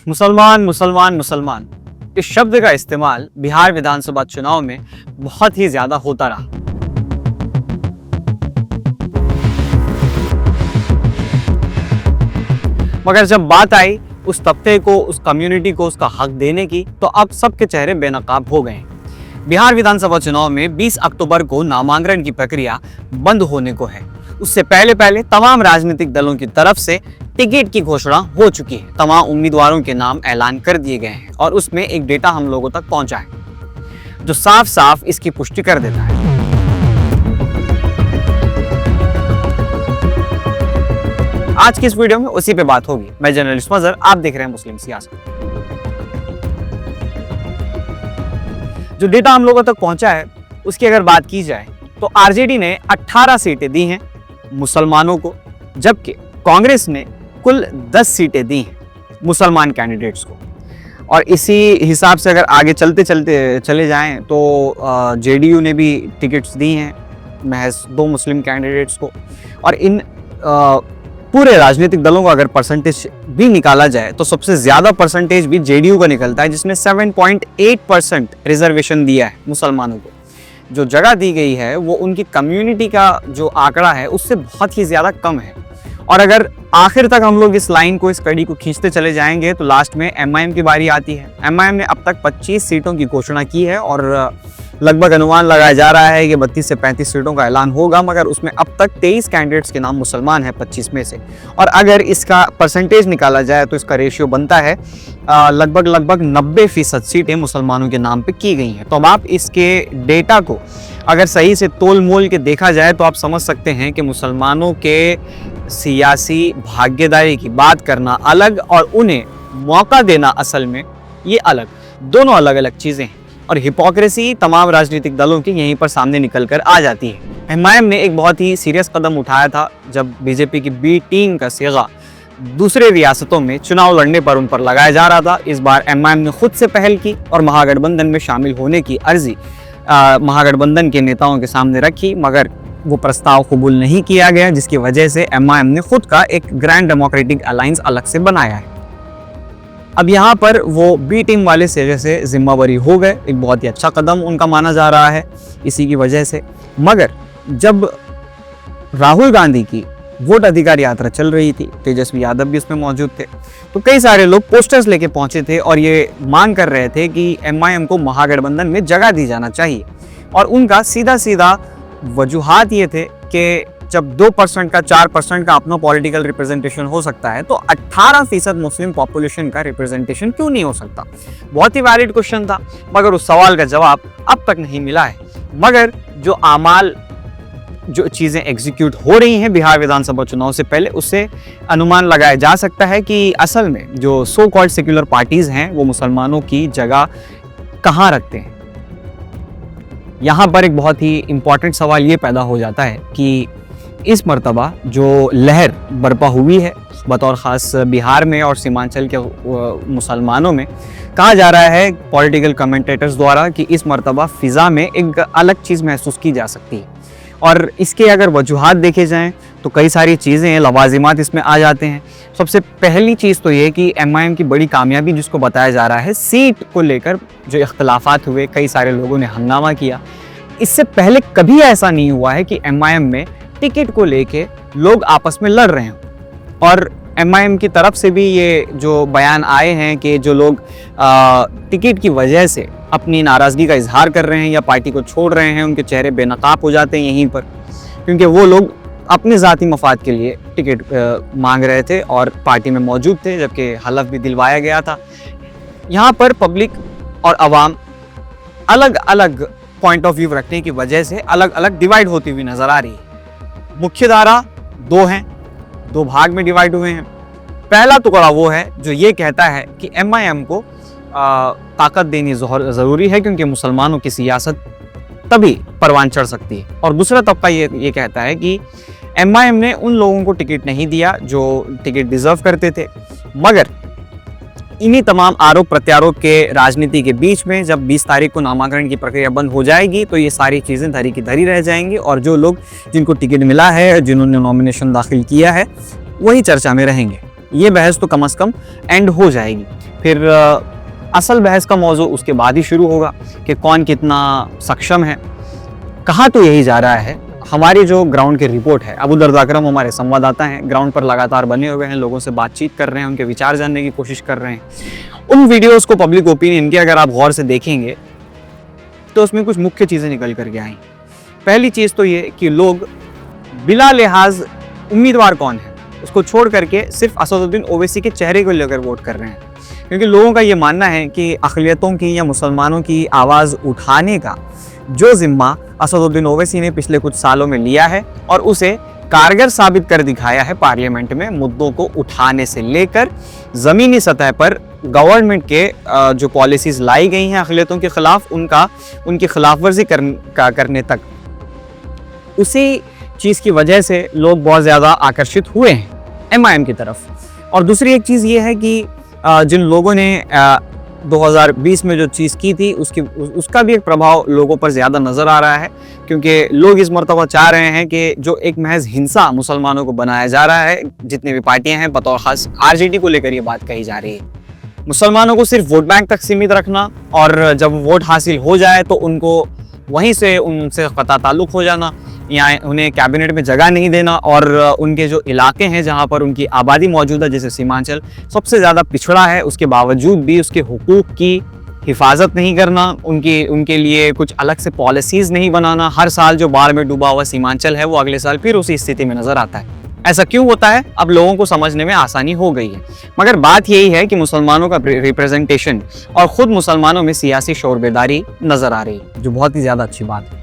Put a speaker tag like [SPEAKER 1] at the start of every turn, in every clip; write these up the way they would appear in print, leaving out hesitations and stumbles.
[SPEAKER 1] मुसलमान मुसलमान मुसलमान इस शब्द का इस्तेमाल बिहार विधानसभा चुनाव में बहुत ही ज्यादा होता रहा। मगर जब बात आई उस तबके को, उस कम्युनिटी को उसका हक देने की, तो अब सबके चेहरे बेनकाब हो गए हैं। बिहार विधानसभा चुनाव में 20 अक्टूबर को नामांकन की प्रक्रिया बंद होने को है। उससे पहले पहले तमाम राजनीतिक दलों की तरफ से टिकट की घोषणा हो चुकी है। तमाम उम्मीदवारों के नाम ऐलान कर दिए गए हैं और उसमें एक डेटा हम लोगों तक पहुंचा है जो साफ साफ इसकी पुष्टि कर देता है। आज की इस वीडियो में उसी पे बात होगी। मैं जर्नलिस्ट मजहर, आप देख रहे हैं मुस्लिम सियासत। जो डेटा हम लोगों तक पहुंचा है उसकी अगर बात की जाए तो आरजेडी ने 18 सीटें दी हैं मुसलमानों को, जबकि कांग्रेस ने कुल 10 सीटें दी हैं मुसलमान कैंडिडेट्स को। और इसी हिसाब से अगर आगे चले जाएं तो जेडीयू ने भी टिकट्स दी हैं महज 2 मुस्लिम कैंडिडेट्स को। और इन पूरे राजनीतिक दलों का अगर परसेंटेज भी निकाला जाए तो सबसे ज़्यादा परसेंटेज भी जेडीयू का निकलता है, जिसने 7.8% रिजर्वेशन दिया है मुसलमानों को। जो जगह दी गई है वो उनकी कम्युनिटी का जो आंकड़ा है उससे बहुत ही ज़्यादा कम है। और अगर आखिर तक हम लोग इस लाइन को, इस कड़ी को खींचते चले जाएंगे तो लास्ट में एमआईएम की बारी आती है। एमआईएम ने अब तक 25 सीटों की घोषणा की है और लगभग अनुमान लगाया जा रहा है कि 32 से 35 सीटों का ऐलान होगा, मगर उसमें अब तक 23 कैंडिडेट्स के नाम मुसलमान हैं 25 में से। और अगर इसका परसेंटेज निकाला जाए तो इसका रेशियो बनता है लगभग 90% सीटें मुसलमानों के नाम पे की गई हैं। तो अब आप इसके डेटा को अगर सही से तोल मोल के देखा जाए तो आप समझ सकते हैं कि मुसलमानों के सियासी भागीदारी की बात करना अलग और उन्हें मौका देना असल में ये अलग, दोनों अलग अलग चीज़ें हैं। और हिपोक्रेसी तमाम राजनीतिक दलों की यहीं पर सामने निकल कर आ जाती है। एमआईएम ने एक बहुत ही सीरियस कदम उठाया था जब बीजेपी की बी टीम का सेगा दूसरे रियासतों में चुनाव लड़ने पर उन पर लगाया जा रहा था। इस बार एमआईएम ने खुद से पहल की और महागठबंधन में शामिल होने की अर्जी महागठबंधन के नेताओं के सामने रखी, मगर वो प्रस्ताव कबूल नहीं किया गया, जिसकी वजह से एमआईएम ने खुद का एक ग्रैंड डेमोक्रेटिक अलायंस अलग से बनाया है। अब यहाँ पर वो बी टीम वाले सेगे से जिम्मेवारी हो गए, एक बहुत ही अच्छा कदम उनका माना जा रहा है इसी की वजह से। मगर जब राहुल गांधी की वोट अधिकार यात्रा चल रही थी, तेजस्वी यादव भी उसमें मौजूद थे, तो कई सारे लोग पोस्टर्स लेके पहुंचे थे और ये मांग कर रहे थे कि एमआईएम को महागठबंधन में जगह दी जाना चाहिए। और उनका सीधा वजूहात ये थे कि जब 2% का 4% का अपना पॉलिटिकल रिप्रेजेंटेशन हो सकता है तो 18% मुस्लिम पॉपुलेशन का रिप्रेजेंटेशन क्यों नहीं हो सकता। बहुत ही वैलिड क्वेश्चन था, मगर उस सवाल का जवाब अब तक नहीं मिला है। मगर जो चीज़ें एग्जीक्यूट हो रही हैं बिहार विधानसभा चुनाव से पहले, उससे अनुमान लगाया जा सकता है कि असल में जो सो कॉल्ड सेक्युलर पार्टीज़ हैं वो मुसलमानों की जगह कहाँ रखते हैं। यहाँ पर एक बहुत ही इम्पॉर्टेंट सवाल ये पैदा हो जाता है कि इस मर्तबा जो लहर बर्पा हुई है बतौर ख़ास बिहार में और सीमांचल के मुसलमानों में, कहा जा रहा है पॉलिटिकल कमेंटेटर्स द्वारा कि इस मर्तबा फ़िज़ा में एक अलग चीज़ महसूस की जा सकती है। और इसके अगर वजूहात देखे जाएं तो कई सारी चीज़ें, लवाजिमात इसमें आ जाते हैं। सबसे पहली चीज़ तो ये कि एमआईएम की बड़ी कामयाबी जिसको बताया जा रहा है, सीट को लेकर जो इख्तलाफात हुए, कई सारे लोगों ने हंगामा किया। इससे पहले कभी ऐसा नहीं हुआ है कि एमआईएम में टिकट को लेके लोग आपस में लड़ रहे हैं। और एमआईएम की तरफ से भी ये जो बयान आए हैं कि जो लोग टिकट की वजह से अपनी नाराज़गी का इजहार कर रहे हैं या पार्टी को छोड़ रहे हैं, उनके चेहरे बेनकाब हो जाते हैं यहीं पर, क्योंकि वो लोग अपने ज़ाती मफाद के लिए टिकट मांग रहे थे और पार्टी में मौजूद थे, जबकि हलफ भी दिलवाया गया था। यहाँ पर पब्लिक और आवाम अलग अलग पॉइंट ऑफ व्यू रखने की वजह से अलग अलग डिवाइड होती हुई नज़र आ रही है। मुख्य धारा 2 हैं, 2 भाग में डिवाइड हुए हैं। पहला टुकड़ा वो है जो ये कहता है कि एमआईएम को ताकत देनी ज़रूरी है क्योंकि मुसलमानों की सियासत तभी परवान चढ़ सकती है। और दूसरा तबका ये कहता है कि एमआईएम ने उन लोगों को टिकट नहीं दिया जो टिकट डिज़र्व करते थे। मगर इन्हीं तमाम आरोप प्रत्यारोप के राजनीति के बीच में जब 20 तारीख को नामांकन की प्रक्रिया बंद हो जाएगी तो ये सारी चीज़ें धरी की धरी रह जाएंगी और जो लोग जिनको टिकट मिला है, जिन्होंने नॉमिनेशन दाखिल किया है, वही चर्चा में रहेंगे। ये बहस तो कम से कम एंड हो जाएगी। फिर असल बहस का मौजू उसके बाद ही शुरू होगा कि कौन कितना सक्षम है। कहा तो यही जा रहा है, हमारी जो ग्राउंड की रिपोर्ट है, अबू दर्द अकरम हमारे संवाददाता हैं, ग्राउंड पर लगातार बने हुए हैं, लोगों से बातचीत कर रहे हैं, उनके विचार जानने की कोशिश कर रहे हैं। उन वीडियोस को, पब्लिक ओपिनियन की अगर आप गौर से देखेंगे तो उसमें कुछ मुख्य चीज़ें निकल करके आई। पहली चीज़ तो ये कि लोग बिला लिहाज उम्मीदवार कौन है उसको छोड़ करके सिर्फ असदुद्दीन ओवैसी के चेहरे को लेकर वोट कर रहे हैं, क्योंकि लोगों का ये मानना है कि अक़लियतों की या मुसलमानों की आवाज़ उठाने का जो जिम्मा असदुद्दीन ओवैसी ने पिछले कुछ सालों में लिया है और उसे कारगर साबित कर दिखाया है पार्लियामेंट में, मुद्दों को उठाने से लेकर ज़मीनी सतह पर गवर्नमेंट के जो पॉलिसीज़ लाई गई हैं अक़लियतों के ख़िलाफ़ उनकी खिलाफवर्जी करने तक, उसी चीज़ की वजह से लोग बहुत ज़्यादा आकर्षित हुए हैं MIM की तरफ। और दूसरी एक चीज़ ये है कि जिन लोगों ने 2020 में जो चीज़ की थी उसका भी एक प्रभाव लोगों पर ज़्यादा नज़र आ रहा है, क्योंकि लोग इस मर्तबा चाह रहे हैं कि जो एक महज हिंसा मुसलमानों को बनाया जा रहा है, जितनी भी पार्टियां हैं, बतौर ख़ास RJD को लेकर ये बात कही जा रही है, मुसलमानों को सिर्फ वोट बैंक तक सीमित रखना और जब वोट हासिल हो जाए तो उनको वहीं से उनसे क़ता ताल्लुक़ हो जाना या उन्हें कैबिनेट में जगह नहीं देना, और उनके जो इलाके हैं जहां पर उनकी आबादी मौजूद है, जैसे सीमांचल सबसे ज़्यादा पिछड़ा है, उसके बावजूद भी उसके हुकूक की हिफाजत नहीं करना, उनके लिए कुछ अलग से पॉलिसीज़ नहीं बनाना। हर साल जो बाढ़ में डूबा हुआ सीमांचल है वो अगले साल फिर उसी स्थिति में नज़र आता है। ऐसा क्यों होता है, अब लोगों को समझने में आसानी हो गई है। मगर बात यही है कि मुसलमानों का रिप्रेजेंटेशन और ख़ुद मुसलमानों में सियासी शौर बेदारी नज़र आ रही है, जो बहुत ही ज़्यादा अच्छी बात है।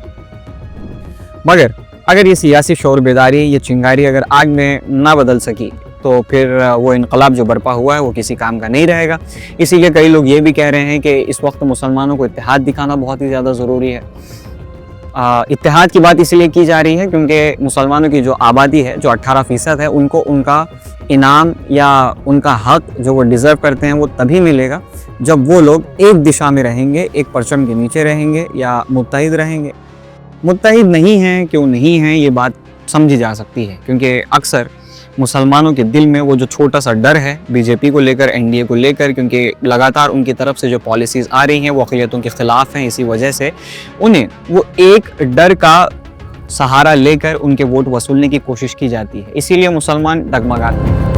[SPEAKER 1] मगर अगर ये सियासी शौर बेदारी, ये चिंगारी अगर आग में ना बदल सकी तो फिर वो इनकलाब जो बर्पा हुआ है वो किसी काम का नहीं रहेगा। इसीलिए कई लोग ये भी कह रहे हैं कि इस वक्त मुसलमानों को इत्तेहाद दिखाना बहुत ही ज़्यादा ज़रूरी है। इत्तेहाद की बात इसलिए की जा रही है क्योंकि मुसलमानों की जो आबादी है, जो 18% है, उनको उनका इनाम या उनका हक जो वो डिज़र्व करते हैं वो तभी मिलेगा जब वो लोग एक दिशा में रहेंगे, एक परचम के नीचे रहेंगे या मुत्तहिद रहेंगे। मुत्तहिद नहीं हैं, क्यों नहीं हैं, ये बात समझी जा सकती है, क्योंकि अक्सर मुसलमानों के दिल में वो जो छोटा सा डर है बीजेपी को लेकर, NDA को लेकर, क्योंकि लगातार उनकी तरफ से जो पॉलिसीज़ आ रही हैं वो अक़लियतों के ख़िलाफ़ हैं, इसी वजह से उन्हें वो एक डर का सहारा लेकर उनके वोट वसूलने की कोशिश की जाती है। इसीलिए मुसलमान डगमगाते हैं।